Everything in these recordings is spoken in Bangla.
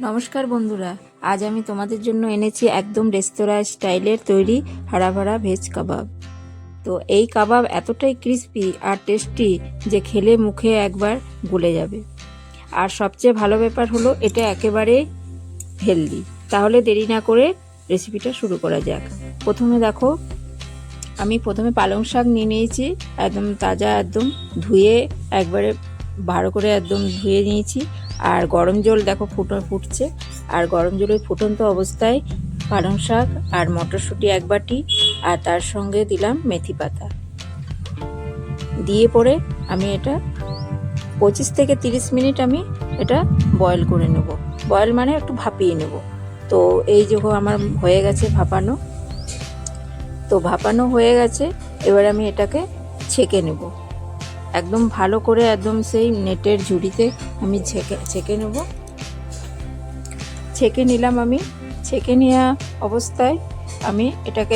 নমস্কার বন্ধুরা, আজ আমি তোমাদের জন্য এনেছি একদম রেস্তোরাঁ স্টাইলের তৈরি হারা ভরা ভেজ কাবাব। তো এই কাবাব এতটাই ক্রিস্পি আর টেস্টি যে খেলে মুখে একবার গলে যাবে। আর সবচেয়ে ভালো ব্যাপার হলো এটা একেবারে হেলদি। তাহলে দেরি না করে রেসিপিটা শুরু করা যাক। প্রথমে দেখো, আমি পালং শাক নিয়ে নিয়েছি, একদম তাজা, একদম ধুয়ে একবারে ভালো করে একদম ধুয়ে নিয়েছি। আর গরম জল দেখো ফুটছে, আর গরম জলে ফুটন্ত অবস্থায় পালং শাক আর মটরশুঁটি এক বাটি, আর তার সঙ্গে দিলাম মেথি পাতা দিয়ে পরে আমি এটা 25 থেকে 30 মিনিট আমি এটা বয়েল করে নেব। বয়েল মানে একটু ভাপিয়ে নেব। তো এই যে আমার হয়ে গেছে ভাপানো, তো ভাপানো হয়ে গেছে। এবার আমি এটাকে ছেঁকে নেব, একদম ভালো করে, একদম সেই নেটের ঝুড়িতে আমি ছেঁকে নেব। ছেঁকে নিলাম। আমি ছেঁকে নেওয়া অবস্থায় আমি এটাকে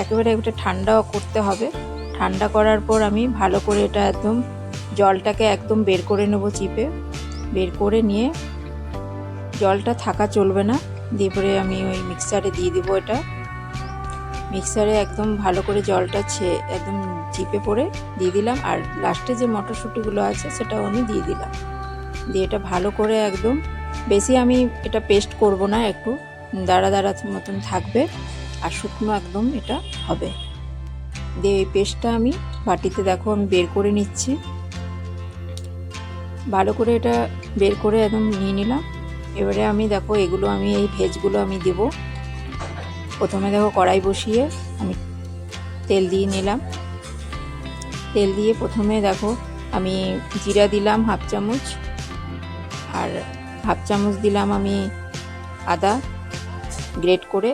একেবারে ঠান্ডা করতে হবে। ঠান্ডা করার পর আমি ভালো করে এটা একদম জলটাকে একদম বের করে নেব, চিপে বের করে নিয়ে, জলটা থাকা চলবে না। দিয়ে পরে আমি ওই মিক্সারে দিয়ে দেবো। এটা মিক্সারে একদম ভালো করে জলটা একদম চিপে পরে দিয়ে দিলাম। আর লাস্টে যে মটরশুঁটিগুলো আছে সেটাও আমি দিয়ে দিলাম। দিয়ে এটা ভালো করে একদম, বেশি আমি এটা পেস্ট করব না, একটু দাঁড়া দাঁড়া মতন থাকবে আর শুকনো একদম এটা হবে। দিয়ে এই পেস্টটা আমি বাটিতে দেখো আমি বের করে নিচ্ছি। ভালো করে এটা বের করে একদম নিয়ে নিলাম। এবারে আমি দেখো এগুলো আমি এই ভেজগুলো আমি দেব। প্রথমে দেখো কড়াই বসিয়ে আমি তেল দিয়ে নিলাম। তেল দিয়ে প্রথমে দেখো আমি জিরা দিলাম হাফ চামচ, আর হাফ চামচ দিলাম আমি আদা গ্রেট করে,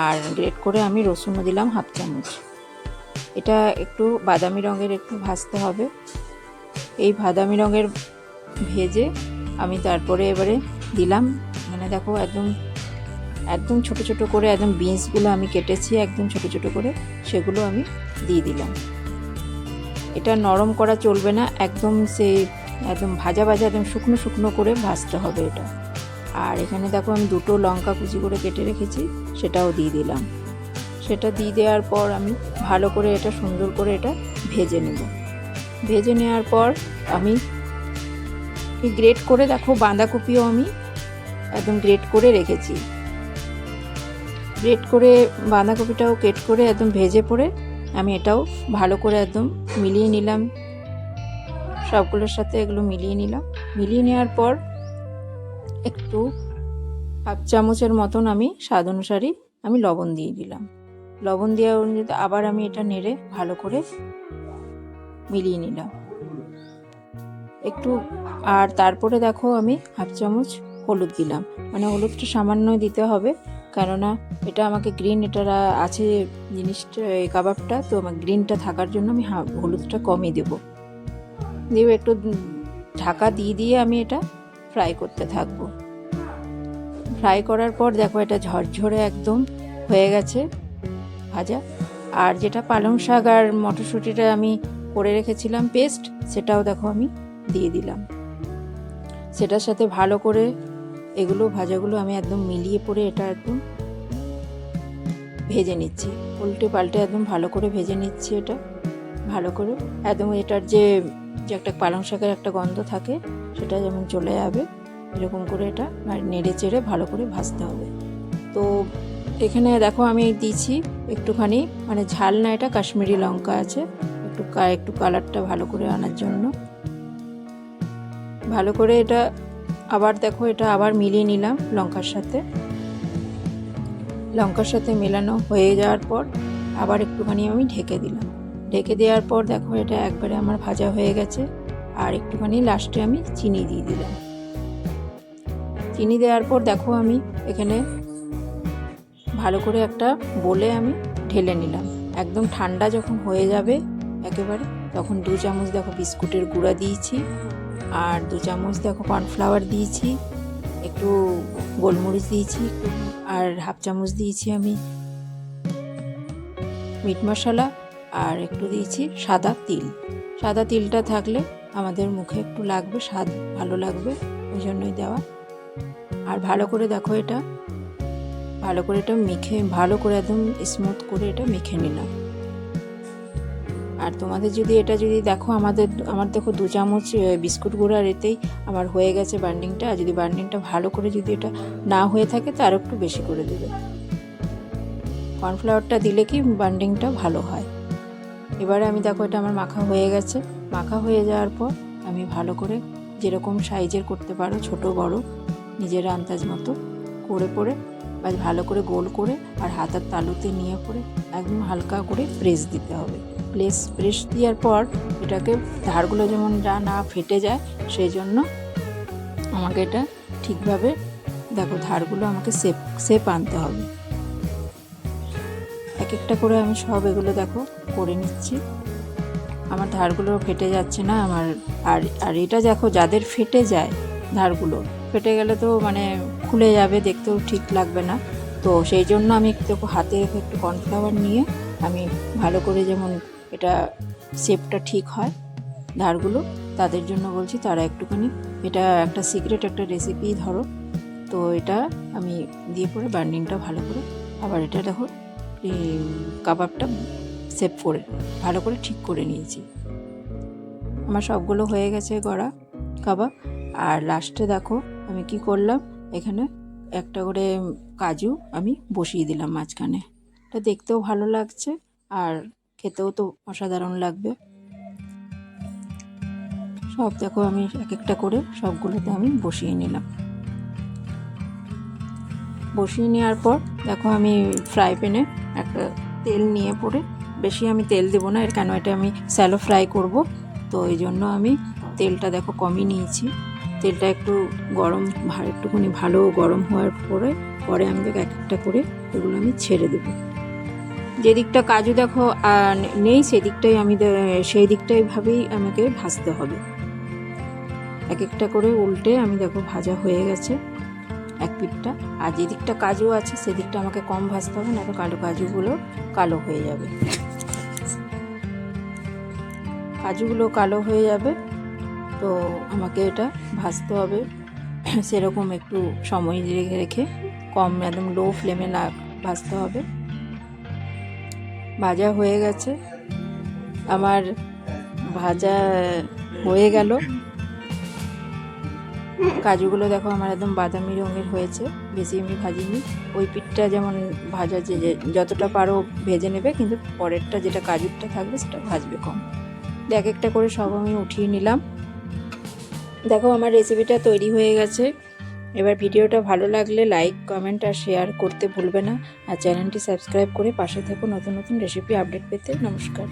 আর গ্রেট করে আমি রসুনও দিলাম হাফ চামচ। এটা একটু বাদামি রঙের একটু ভাজতে হবে। এই বাদামি রঙের ভেজে আমি তারপরে এবারে দিলাম, মানে দেখো একদম ছোট ছোট করে একদম বিনসগুলো আমি কেটেছি একদম ছোট ছোট করে, সেগুলো আমি দিয়ে দিলাম। এটা নরম করা চলবে না, একদম একদম ভাজা একদম শুকনো শুকনো করে ভাজতে হবে এটা। আর এখানে দেখো আমি দুটো লঙ্কা কুচি করে কেটে রেখেছি, সেটাও দিয়ে দিলাম। সেটা দিয়ে দেওয়ার পর আমি ভালো করে এটা সুন্দর করে এটা ভেজে নেব। ভেজে নেওয়ার পর আমি গ্রেট করে দেখো বাঁধাকপিও আমি একদম গ্রেট করে রেখেছি। গ্রেট করে বাঁধাকপিটাও কেট করে একদম ভেজে পরে আমি এটাও ভালো করে একদম মিলিয়ে নিলাম। সবগুলোর সাথে এগুলো মিলিয়ে নিলাম। মিলিয়ে নেওয়ার পর একটু হাফ চামচের মতন আমি স্বাদ অনুসারে আমি লবণ দিয়ে দিলাম। লবণ দেওয়া অনুযায়ী আবার আমি এটা নেড়ে ভালো করে মিলিয়ে নিলাম একটু। আর তারপরে দেখো আমি হাফ চামচ হলুদ দিলাম, মানে হলুদটা সামান্য দিতে হবে, কেননা এটা আমাকে গ্রিন, এটা আছে জিনিসটা এই কাবাবটা, তো আমার গ্রিনটা থাকার জন্য আমি হলুদটা কমই দেবো। দিয়ে একটু ঢাকা দিয়ে আমি এটা ফ্রাই করতে থাকবো। ফ্রাই করার পর দেখো এটা ঝরঝরে একদম হয়ে গেছে ভাজা। আর যেটা পালং শাক আর মটরশুঁটিটা আমি করে রেখেছিলাম পেস্ট, সেটাও দেখো আমি দিয়ে দিলাম। সেটার সাথে ভালো করে এগুলো ভাজাগুলো আমি একদম মিলিয়ে পরে এটা একদম ভেজে নিচ্ছি, উল্টে পাল্টে একদম ভালো করে ভেজে নিচ্ছি। এটা ভালো করে একদম এটার যে একটা পালং শাকের একটা গন্ধ থাকে সেটা যেমন চলে যাবে, এরকম করে এটা নেড়ে চেড়ে ভালো করে ভাজতে হবে। তো এখানে দেখো আমি দিয়েছি একটুখানি, মানে ঝাল না, এটা কাশ্মীরি লঙ্কা আছে, একটু কালারটা ভালো করে আনার জন্য। ভালো করে এটা আবার দেখো এটা আবার মিলিয়ে নিলাম লঙ্কার সাথে মেলানো হয়ে যাওয়ার পর আবার একটুখানি আমি ঢেকে দিলাম। ঢেকে দেওয়ার পর দেখো এটা একবারে আমার ভাজা হয়ে গেছে। আর একটুখানি লাস্টে আমি চিনি দিয়ে দিলাম। চিনি দেওয়ার পর দেখো আমি এখানে ভালো করে একটা বলে আমি ঢেলে নিলাম। একদম ঠান্ডা যখন হয়ে যাবে একেবারে, তখন 2 চামচ দেখো বিস্কুটের গুঁড়া দিয়েছি, আর 2 চামচ দেখো কর্নফ্লাওয়ার দিয়েছি, একটু গোলমরিচ দিয়েছি, আর হাফ চামচ দিয়েছি আমি মিট মশলা, আর একটু দিয়েছি সাদা তিল। সাদা তিলটা থাকলে আমাদের মুখে একটু লাগবে, স্বাদ ভালো লাগবে, ওই জন্যই দেওয়া। আর ভালো করে দেখো এটা ভালো করে এটা মেখে ভালো করে একদম স্মুথ করে এটা মেখে নিলাম। আর তোমাদের যদি এটা যদি দেখো আমার দেখো 2 চামচ বিস্কুট গুঁড়ার এতেই আমার হয়ে গেছে বাইন্ডিংটা। আর যদি বাইন্ডিংটা ভালো করে যদি এটা না হয়ে থাকে তো আরও একটু বেশি করে দেবে। কর্নফ্লাওয়ারটা দিলে কি বাইন্ডিংটা ভালো হয়। এবারে আমি দেখো এটা আমার মাখা হয়ে গেছে। মাখা হয়ে যাওয়ার পর আমি ভালো করে যেরকম সাইজের করতে পারো, ছোট বড় নিজের আন্দাজ মতো করে ভালো করে গোল করে আর হাতের তালুতে নিয়ে পরে একদম হালকা করে প্রেস দিতে হবে। প্রেস দেওয়ার পর এটাকে ধারগুলো যেমন না ফেটে যায় সেই জন্য আমাকে এটা ঠিকভাবে দেখো ধারগুলো আমাকে শেপ আনতে হবে। এক একটা করে আমি সব এগুলো দেখো করে নিচ্ছি। আমার ধারগুলো ফেটে যাচ্ছে না আমার। আর এটা দেখো যাদের ফেটে যায় ধারগুলো, ফেটে গেলে তো মানে খুলে যাবে, দেখতেও ঠিক লাগবে না। তো সেই জন্য আমি দেখো হাতে একটু কর্নফ্লাওয়ার নিয়ে আমি ভালো করে যেমন এটা শেপটা ঠিক হয় ধারগুলো, তাদের জন্য বলছি তারা একটুখানি এটা একটা সিক্রেট একটা রেসিপি ধরো। তো এটা আমি দিয়ে পরে বাইন্ডিংটা ভালো করে আবার এটা দেখো কাবাবটা শেপ করে ভালো করে ঠিক করে নিয়েছি। আমার সবগুলো হয়ে গেছে গড়া কাবাব। আর লাস্টে দেখো আমি কি করলাম, এখানে একটা করে কাজু আমি বসিয়ে দিলাম মাঝখানে। এটা দেখতেও ভালো লাগছে আর খেতেও তো অসাধারণ লাগবে। সব দেখো আমি এক একটা করে সবগুলোতে আমি বসিয়ে নিলাম। বসিয়ে নেওয়ার পর দেখো আমি ফ্রাই প্যানে একটা তেল নিয়ে পরে, বেশি আমি তেল দেবো না, এর কেন এটা আমি স্যালো ফ্রাই করব, তো এই জন্য আমি তেলটা দেখো কমই নিয়েছি। তেলটা একটু একটুখানি ভালো গরম হওয়ার পরে আমি দেখো এক একটা করে এগুলো আমি ছেড়ে দেবো। যে দিকটা কাজু দেখো নেই সেই দিকটাই ভাবেই আমাকে ভাজতে হবে। এক একটা করে উল্টে আমি দেখো ভাজা হয়ে গেছে এক পিঠটা। আর যে দিকটা কাজু আছে সেদিকটা আমাকে কম ভাজতে হবে, না তো কাজুগুলো কালো হয়ে যাবে। কাজুগুলো কালো হয়ে যাবে, তো আমাকে এটা ভাজতে হবে সেরকম একটু সময় রেখে কম একদম লো ফ্লেমে না ভাজতে হবে। ভাজা হয়ে গেছে আমার, ভাজা হয়ে গেল। কাজুগুলো দেখো আমার একদম বাদামি রঙের হয়েছে, বেশি আমি ভাজিনি। ওই পিঠটা যেমন ভাজা যতটা পারো ভেজে নেবে, কিন্তু পরেরটা যেটা কাজুরটা থাকবে সেটা ভাজবে কম। এক একটা করে সব আমি উঠিয়ে নিলাম। দেখো আমার রেসিপিটা তৈরি হয়ে গেছে। এবার ভিডিওটা ভালো লাগলে লাইক, কমেন্ট আর শেয়ার করতে ভুলবে না। আর চ্যানেলটি সাবস্ক্রাইব করে পাশে থেকো নতুন নতুন রেসিপি আপডেট পেতে। নমস্কার।